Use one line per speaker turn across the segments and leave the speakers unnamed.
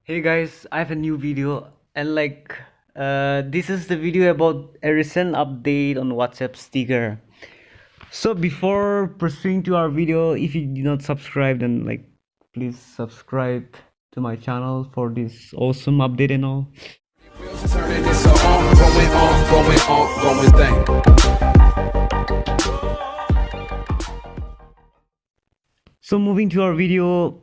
Hey guys, I have a new video and this is the video about a recent update on WhatsApp sticker. So before proceeding to our video, if you did not subscribe then please subscribe to my channel for this awesome update and all.
Turning this going thing.
So moving to our video,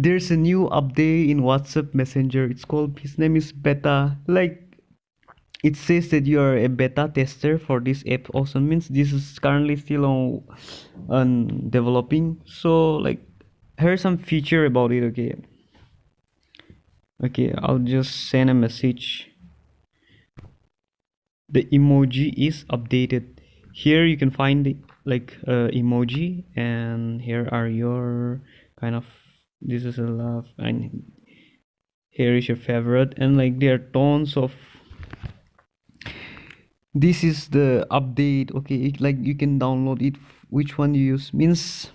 there's a new update in WhatsApp Messenger. It's called, his name is Beta. It says that you are a beta tester for this app. Also means this is currently still on developing. So here's some feature about it. Okay, I'll just send a message. The emoji is updated. Here you can find the emoji, and here are your kind of, this is a love, and here is your favorite, and there are tons of, this is the update. Okay, you can download it, which one you use means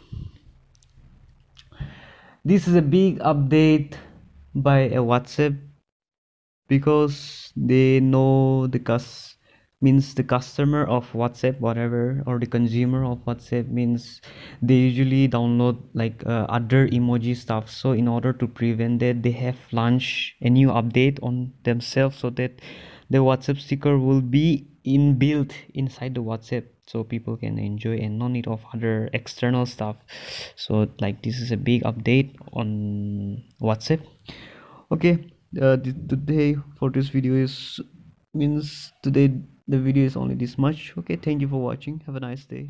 this is a big update by a WhatsApp, because they know means the customer of WhatsApp, whatever, or the consumer of WhatsApp, means they usually download other emoji stuff. So in order to prevent that, they have launched a new update on themselves, so that the WhatsApp sticker will be inbuilt inside the WhatsApp, so people can enjoy and no need of other external stuff. So this is a big update on WhatsApp. Okay, today for this video is, means today the video is only this much. Okay, thank you for watching. Have a nice day.